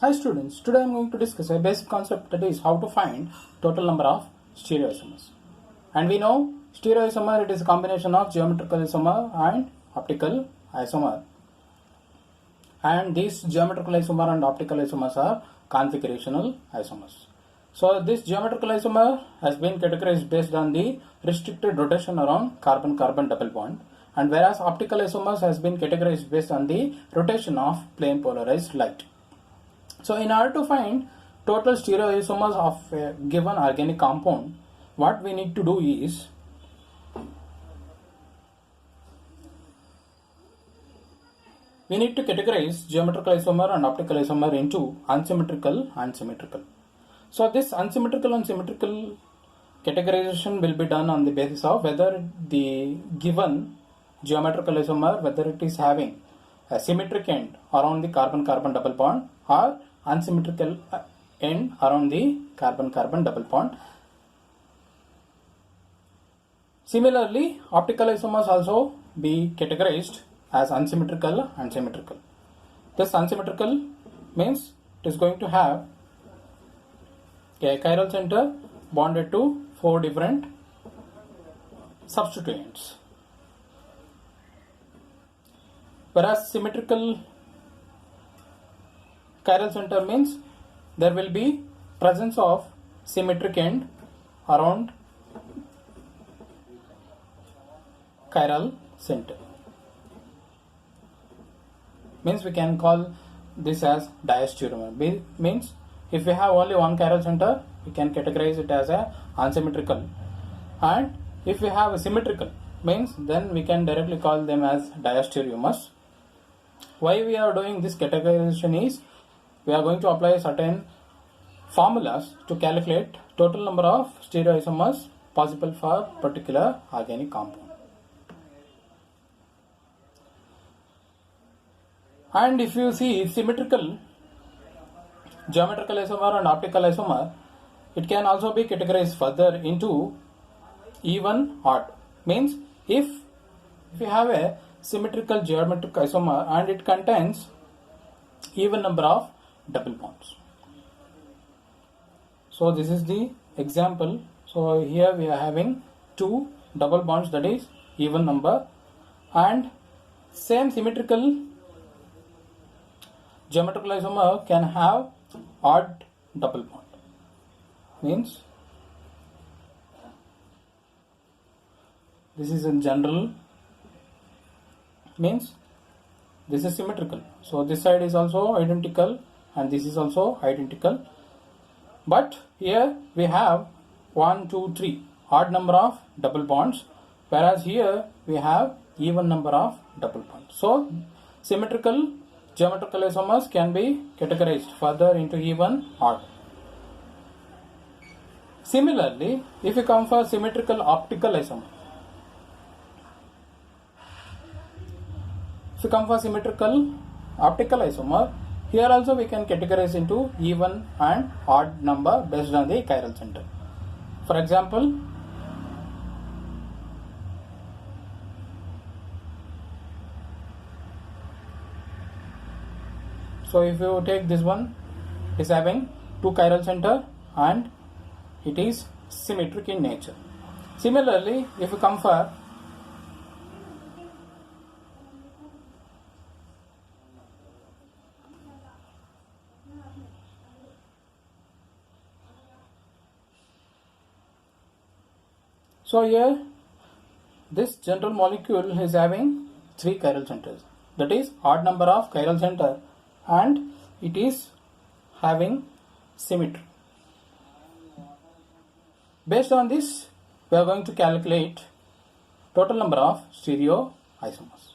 Hi students, today I am going to discuss a basic concept, that is how to find total number of stereoisomers. And we know stereoisomer, it is a combination of geometrical isomer and optical isomer. And these geometrical isomer and optical isomers are configurational isomers. So this geometrical isomer has been categorized based on the restricted rotation around carbon-carbon double bond, and whereas optical isomers has been categorized based on the rotation of plane polarized light. So in order to find total stereoisomers of a given organic compound, what we need to do is we need to categorize geometrical isomer and optical isomer into unsymmetrical and symmetrical. So this unsymmetrical and symmetrical categorization will be done on the basis of whether the given geometrical isomer, whether it is having a symmetric end around the carbon-carbon double bond or unsymmetrical end around the carbon-carbon double bond. Similarly, optical isomers also be categorized as unsymmetrical and symmetrical. This unsymmetrical means it is going to have a chiral center bonded to 4 different substituents. Whereas symmetrical chiral center means there will be presence of symmetric end around chiral center. Means we can call this as diastereomer. Means if we have only one chiral center, we can categorize it as a unsymmetrical, and if we have a symmetrical means then we can directly call them as diastereomers. Why we are doing this categorization is we are going to apply certain formulas to calculate total number of stereoisomers possible for particular organic compound. And if you see symmetrical geometrical isomer and optical isomer, it can also be categorized further into even odd. Means if we have a symmetrical geometric isomer and it contains even number of double bonds. So this is the example. So here we are having 2 double bonds, that is even number, and same symmetrical geometrical isomer can have odd double bond. Means this is in general, means this is symmetrical, so this side is also identical and this is also identical, but here we have 1, 2, 3 odd number of double bonds, whereas here we have even number of double bonds. So symmetrical geometrical isomers can be categorized further into even, odd. Similarly, if you come for symmetrical optical isomer, here also we can categorize into even and odd number based on the chiral center. For example, so if you take this one, is having 2 chiral center and it is symmetric in nature. Similarly, if you come for here this general molecule is having 3 chiral centers, that is odd number of chiral center, and it is having symmetry. Based on this, we are going to calculate total number of stereoisomers.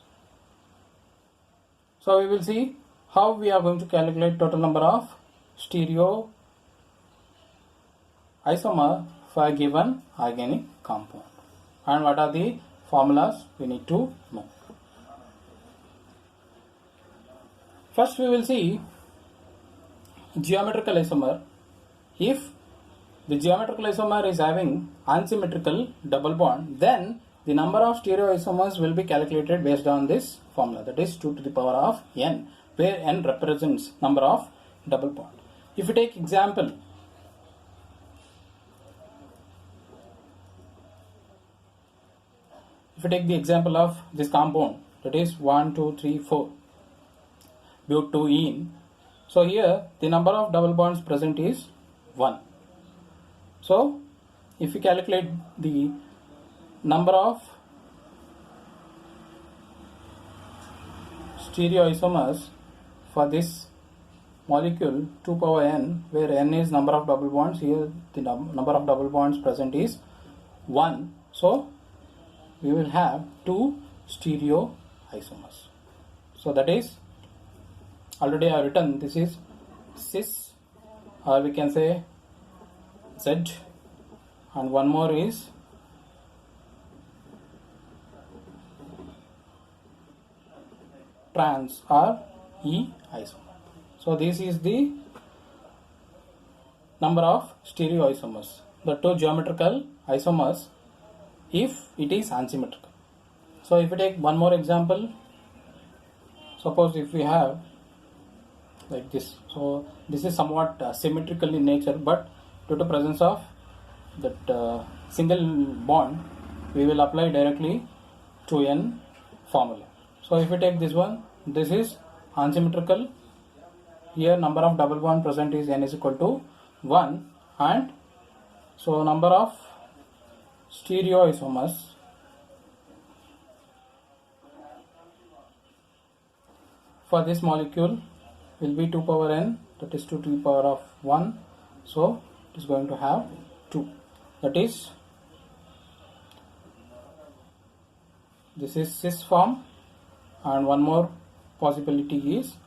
So we will see how we are going to calculate total number of stereoisomer for a given organic compound, and what are the formulas we need to know. First we will see geometrical isomer. If the geometrical isomer is having unsymmetrical double bond, then the number of stereoisomers will be calculated based on this formula, that is 2 to the power of n, where n represents number of double bond. If you take example, if you take the example of this compound, that is 1, 2, 3, 4 butene. So here the number of double bonds present is 1. So if you calculate the number of stereoisomers for this molecule 2 power n, where n is number of double bonds, here the number of double bonds present is 1. So we will have 2 stereoisomers. So that is, already I have written, this is cis, or we can say Z, and one more is trans or E isomer. So this is the number of stereoisomers, the 2 geometrical isomers, if it is unsymmetrical. So if we take one more example, suppose if we have like this, so this is somewhat symmetrical in nature, but due to presence of that single bond, we will apply directly 2n formula. So if we take this one, this is unsymmetrical. Here number of double bond present is n is equal to 1, and so number of stereoisomers for this molecule will be 2 power n, that is 2 to the power of 1. So it is going to have 2. That is, this is cis form, and one more possibility is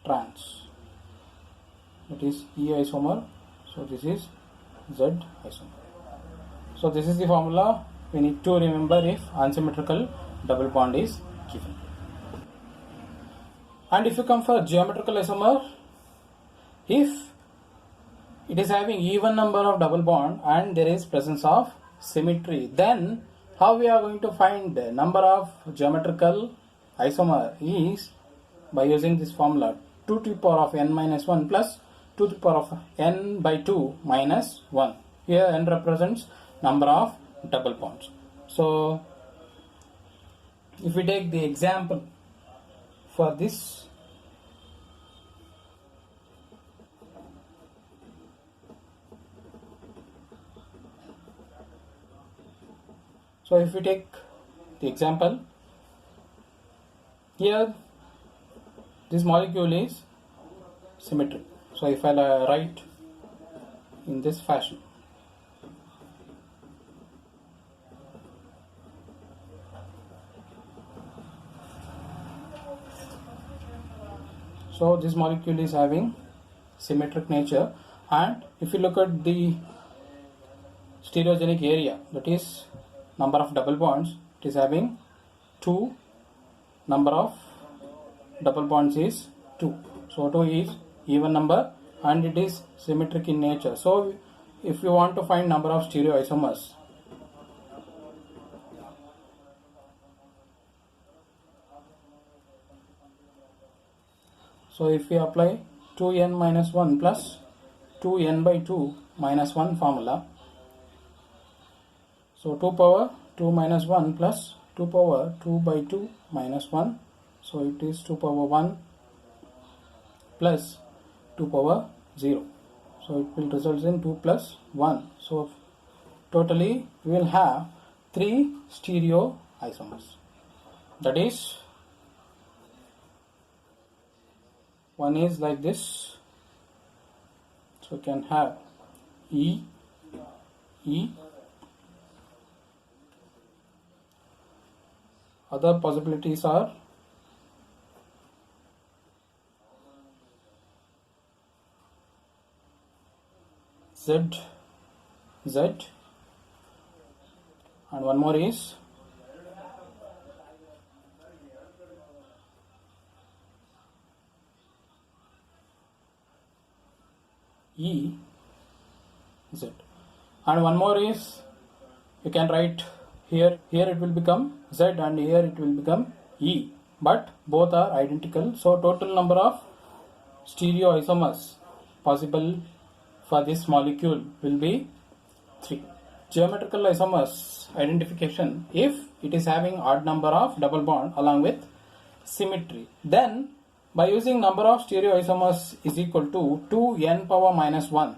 trans, that is E isomer. So this is Z isomer. So this is the formula we need to remember if unsymmetrical double bond is given. And if you come for geometrical isomer, if it is having even number of double bond and there is presence of symmetry, then how we are going to find the number of geometrical isomer is by using this formula 2 to the power of n minus 1 plus 2 to the power of n by 2 minus 1. Here n represents number of double bonds. So if we take the example for this, so if we take the example, here this molecule is symmetric. So if I write in this fashion, so this molecule is having symmetric nature, and if you look at the stereogenic area, that is number of double bonds, it is having 2, number of double bonds is 2. So 2 is even number and it is symmetric in nature. So if you want to find number of stereoisomers, so if we apply 2n minus 1 plus 2n by 2 minus 1 formula, so 2 power 2 minus 1 plus 2 power 2 by 2 minus 1, so it is 2 power 1 plus 2 power 0. So it will result in 2 plus 1. So totally we will have 3 stereoisomers. That is, one is like this, so you can have E, E. Other possibilities are Z, Z, and one more is E, Z, and one more is, you can write here it will become Z and here it will become E. but both are identical. So total number of stereoisomers possible for this molecule will be 3. Geometrical isomers identification: if it is having odd number of double bond along with symmetry, then by using number of stereoisomers is equal to 2n power minus 1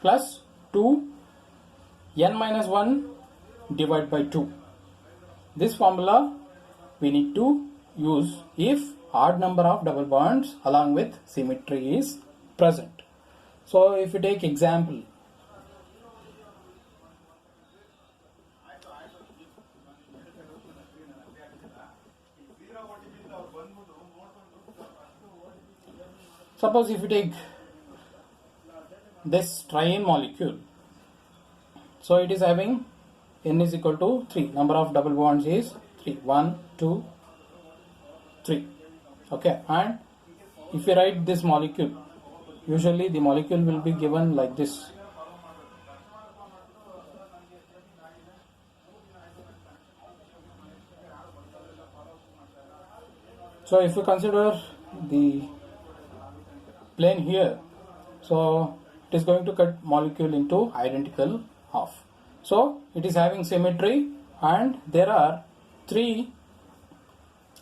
plus 2n minus 1 divided by 2. This formula we need to use if odd number of double bonds along with symmetry is present. So if you take example, suppose if you take this triene molecule, so it is having n is equal to 3, number of double bonds is 3, 1, 2, 3. Okay, and if you write this molecule, usually the molecule will be given like this. So if you consider the plane here, so it is going to cut molecule into identical half. So it is having symmetry and there are 3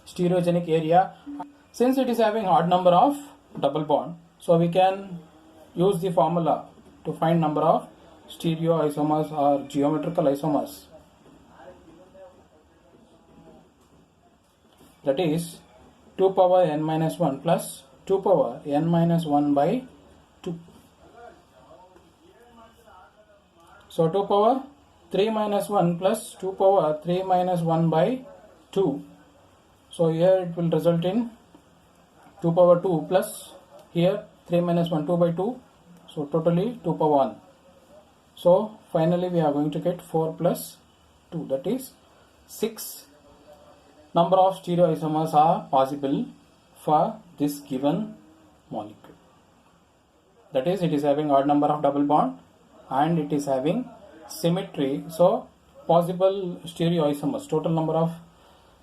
stereogenic area. Since it is having odd number of double bond, so we can use the formula to find number of stereoisomers or geometrical isomers. That is 2 power n minus 1 plus 2 power n minus 1 by 2. So 2 power 3 minus 1 plus 2 power 3 minus 1 by 2. So here it will result in 2 power 2 plus here 3 minus 1, 2 by 2. So totally 2 power 1. So finally we are going to get 4 plus 2, that is 6 number of stereoisomers are possible for this given molecule. That is, it is having odd number of double bond and it is having symmetry. So possible stereoisomers, total number of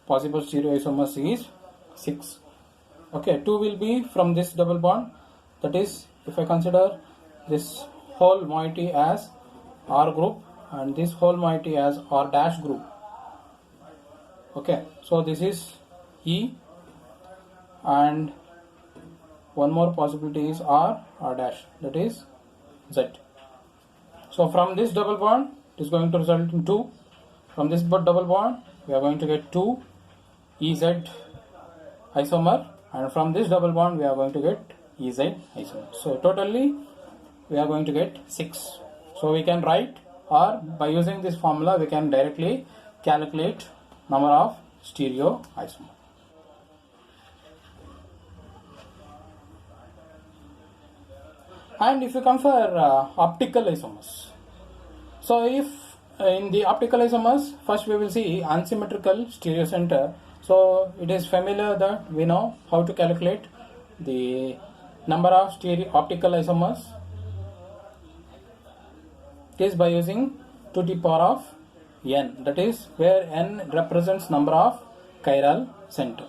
possible stereoisomers is 6. Okay, 2 will be from this double bond. That is, if I consider this whole moiety as R group and this whole moiety as R dash group. Okay, so this is E and one more possibility is R dash, that is Z. So from this double bond it is going to result in 2. From this double bond we are going to get 2 EZ isomer, and from this double bond we are going to get EZ isomer. So totally we are going to get 6. So we can write, or by using this formula we can directly calculate number of stereoisomers. And if you come for optical isomers, so if in the optical isomers, first we will see unsymmetrical stereocenter. So it is familiar that we know how to calculate the number of optical isomers. It is by using 2 to the power of n, that is where n represents number of chiral center.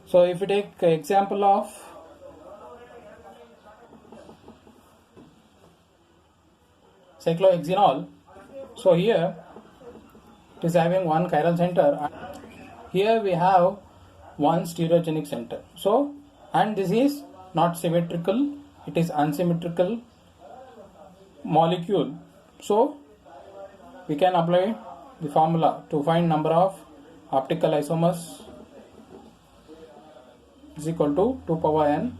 So if you take example of cyclohexenol, so here it is having one chiral center. Here we have one stereogenic center. So, and this is not symmetrical, it is unsymmetrical molecule. So we can apply the formula to find number of optical isomers is equal to 2 power n,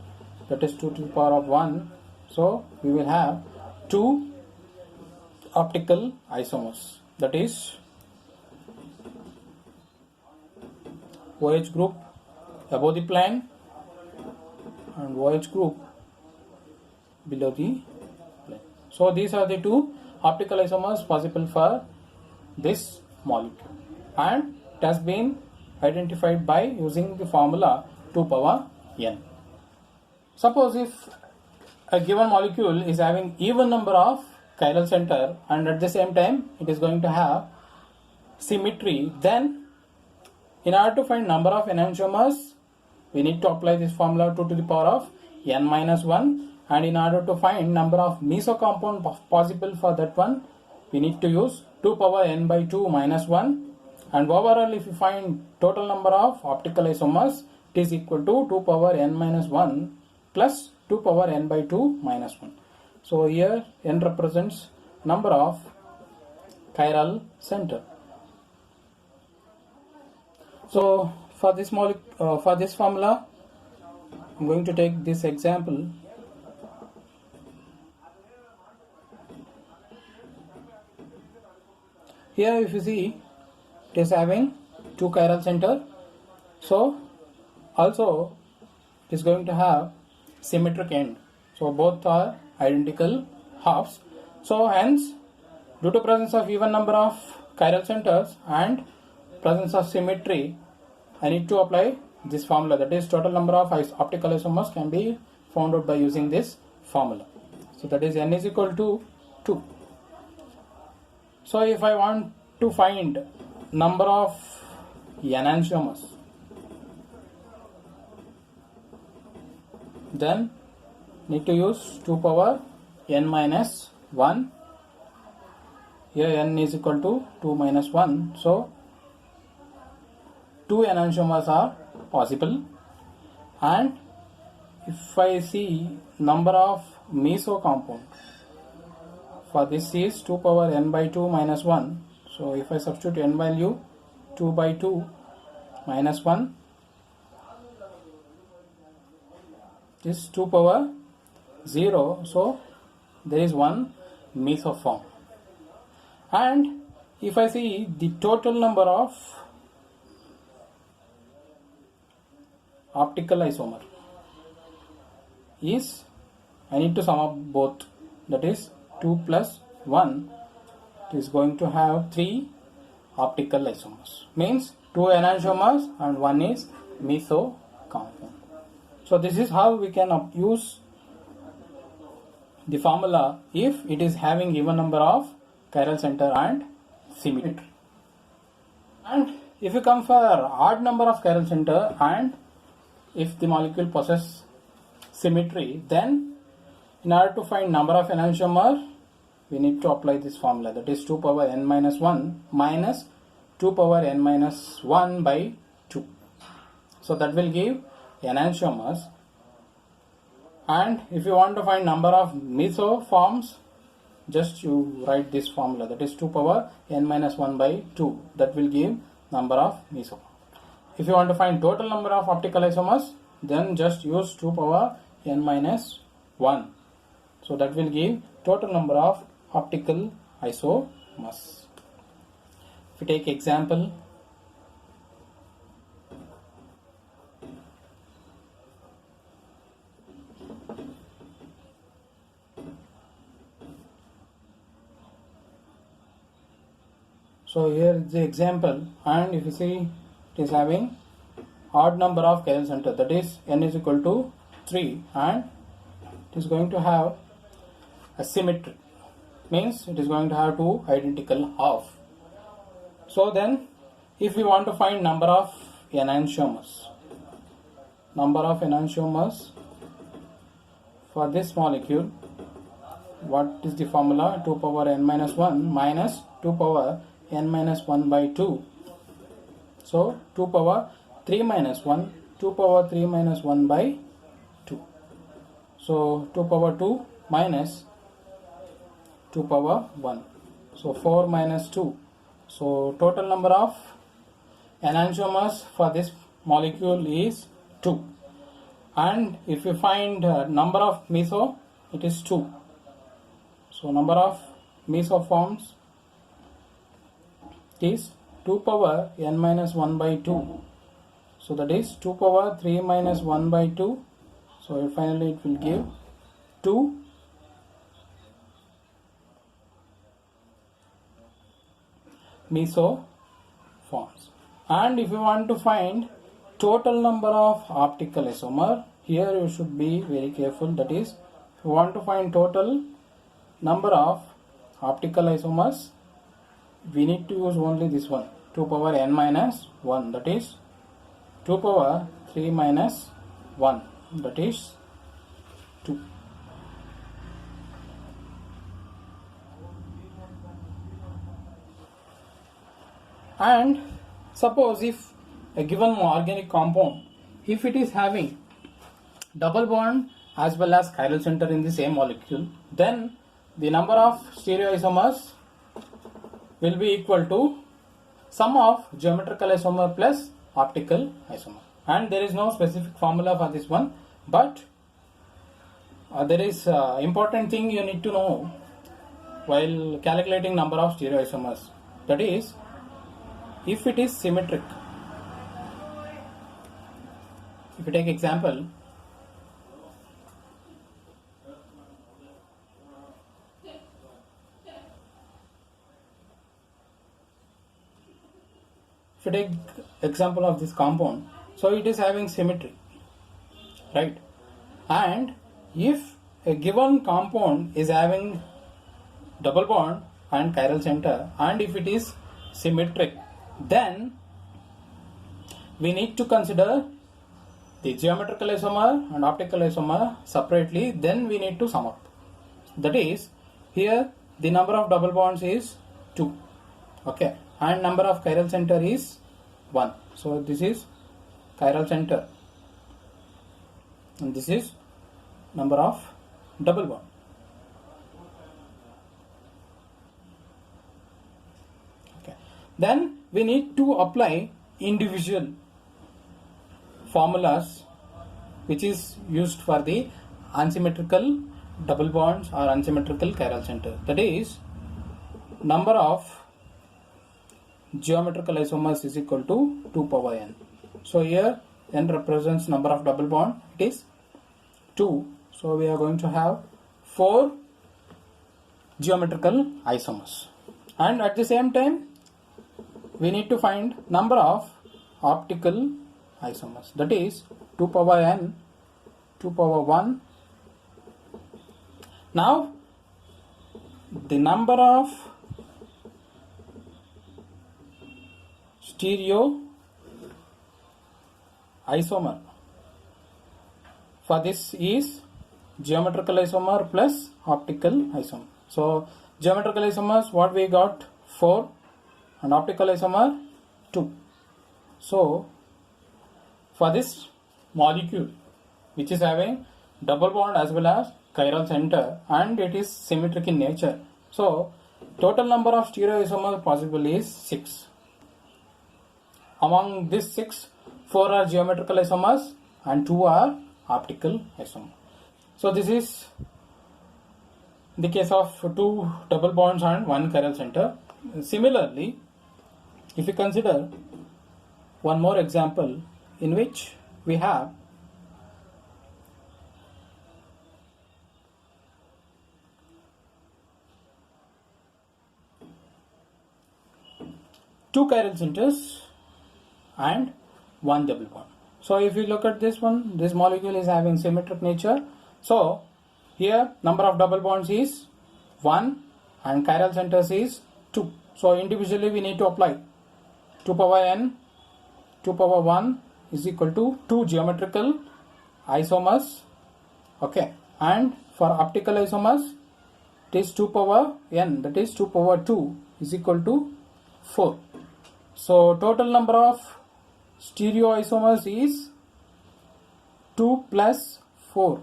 that is 2 to the power of 1. So we will have 2 optical isomers, that is OH group above the plane and OH group below the plane. So these are the 2 optical isomers possible for this molecule, and it has been identified by using the formula 2 power n. Suppose if a given molecule is having even number of chiral center and at the same time it is going to have symmetry, then in order to find number of enantiomers we need to apply this formula 2 to the power of n minus 1, and in order to find number of meso compound possible for that one, we need to use 2 power n by 2 minus 1, and overall if you find total number of optical isomers, it is equal to 2 power n minus 1 plus 2 power n by 2 minus 1. So here n represents number of chiral center. So for this formula, I'm going to take this example. Here if you see, it is having 2 chiral center. So also it is going to have symmetric end. So both are identical halves. So hence, due to presence of even number of chiral centers and presence of symmetry, I need to apply this formula, that is total number of optical isomers can be found out by using this formula. So that is n is equal to 2. So if I want to find number of enantiomers, then need to use 2 power n minus 1. Here n is equal to 2 minus 1. So 2 enantiomers are possible, and if I see number of meso compound, for this is 2 power n by 2 minus 1. So if I substitute n value 2 by 2 minus 1, this 2 power 0, so there is one mesoform. And if I see the total number of optical isomer is, I need to sum up both, that is 2 plus 1, it is going to have 3 optical isomers, means 2 enantiomers and 1 is meso compound. So this is how we can use the formula if it is having even number of chiral center and symmetry. And if you come for odd number of chiral center and if the molecule possesses symmetry, then in order to find number of enantiomer, we need to apply this formula, that is 2 power n minus 1 minus 2 power n minus 1 by 2. So that will give enantiomers. And if you want to find number of mesoforms, just you write this formula, that is 2 power n minus 1 by 2. That will give number of mesoforms. If you want to find total number of optical isomers, then just use 2 power n minus 1. So that will give total number of optical isomers. If you take example, so here is the example, and if you see, it is having odd number of chiral center, that is n is equal to 3, and it is going to have a symmetry, means it is going to have 2 identical half. So then if we want to find number of enantiomers, for this molecule, what is the formula? 2 power n minus 1 minus 2 power n minus 1 by 2. So 2 power 3 minus 1, 2 power 3 minus 1 by 2. So 2 power 2 minus 2 power 1. So 4 minus 2. So total number of enantiomers for this molecule is 2. And if you find number of meso, it is 2. So number of mesoforms is 2 power n minus 1 by 2. So that is 2 power 3 minus 1 by 2. So finally it will give 2 mesoforms. And if you want to find total number of optical isomer, here you should be very careful, that is if you want to find total number of optical isomers, we need to use only this one, 2 power n minus 1, that is 2 power 3 minus 1, that is 2. And suppose if a given organic compound, if it is having double bond as well as chiral center in the same molecule, then the number of stereoisomers will be equal to sum of geometrical isomer plus optical isomer. And there is no specific formula for this one, but there is important thing you need to know while calculating number of stereoisomers. That is, if it is symmetric, if you take example, if you take example of this compound, so it is having symmetry, right? And if a given compound is having double bond and chiral center, and if it is symmetric, then we need to consider the geometrical isomer and optical isomer separately, then we need to sum up. That is, here the number of double bonds is 2, okay, and number of chiral center is 1. So this is chiral center and this is number of double bond. Okay, then we need to apply individual formulas which is used for the unsymmetrical double bonds or unsymmetrical chiral center. That is, number of geometrical isomers is equal to 2 power n. So here n represents number of double bond, it is 2. So we are going to have 4 geometrical isomers. And at the same time, we need to find number of optical isomers. That is 2 power n, 2 power 1. Now the number of stereo isomer for this is geometrical isomer plus optical isomer. So geometrical isomers, what we got, 4, and optical isomer 2. So for this molecule which is having double bond as well as chiral center and it is symmetric in nature, so total number of stereoisomers possible is 6. Among these 6, 4 are geometrical isomers and 2 are optical isomers. So this is the case of 2 double bonds and 1 chiral center. Similarly, if you consider one more example in which we have two chiral centers and 1 double bond. So if you look at this one, this molecule is having symmetric nature. So here number of double bonds is 1 and chiral centers is 2. So individually we need to apply 2 power n, 2 power 1 is equal to 2 geometrical isomers, okay, and for optical isomers it is 2 power n, that is 2 power 2 is equal to 4. So total number of stereoisomers is 2 plus 4,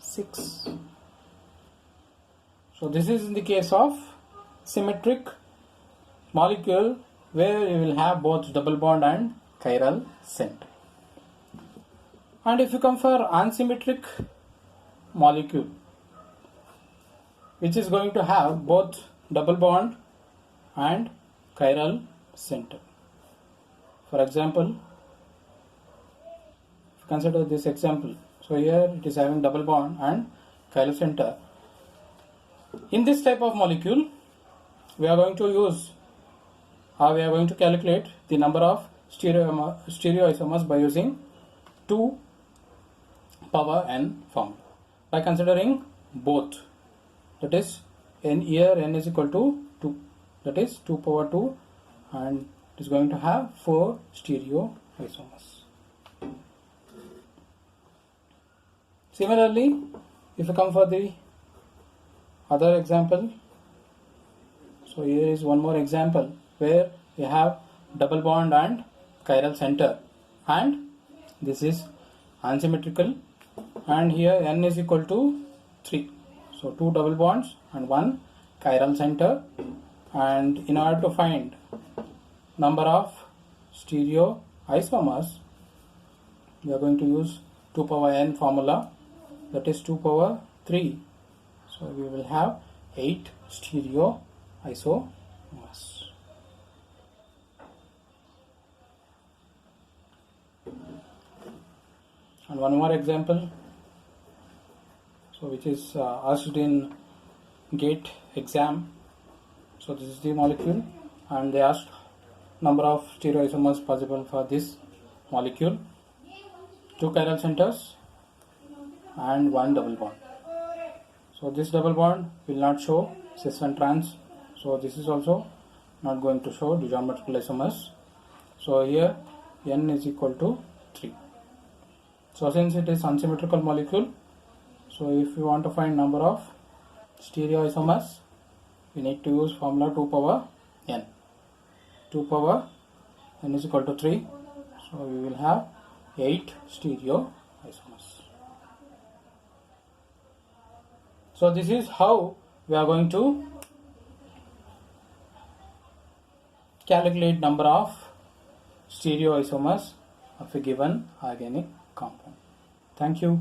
6. So this is in the case of symmetric molecule where you will have both double bond and chiral center. And if you come for unsymmetric molecule which is going to have both double bond and chiral center. For example, consider this example. So here it is having double bond and chiral center. In this type of molecule, we are going to use, or we are going to calculate the number of stereoisomers by using 2 power n formula. By considering both, that is n, here n is equal to 2, that is 2 power 2, and it is going to have 4 stereoisomers. Similarly, if you come for the other example, so here is one more example where you have double bond and chiral center, and this is unsymmetrical, and here n is equal to 3. So 2 double bonds and 1 chiral center, and in order to find number of stereoisomers, we are going to use 2 power n formula, that is 2 power 3. So we will have 8 stereoisomers. And one more example, so which is asked in GATE exam. So this is the molecule, and they asked number of stereoisomers possible for this molecule, 2 chiral centers and 1 double bond. So this double bond will not show cis and trans, so this is also not going to show the geometrical isomers. So here n is equal to 3. So since it is unsymmetrical molecule, so if you want to find number of stereoisomers, we need to use formula 2 power n. 2 power n is equal to 3. So we will have 8 stereoisomers. So this is how we are going to calculate number of stereoisomers of a given organic compound. Thank you.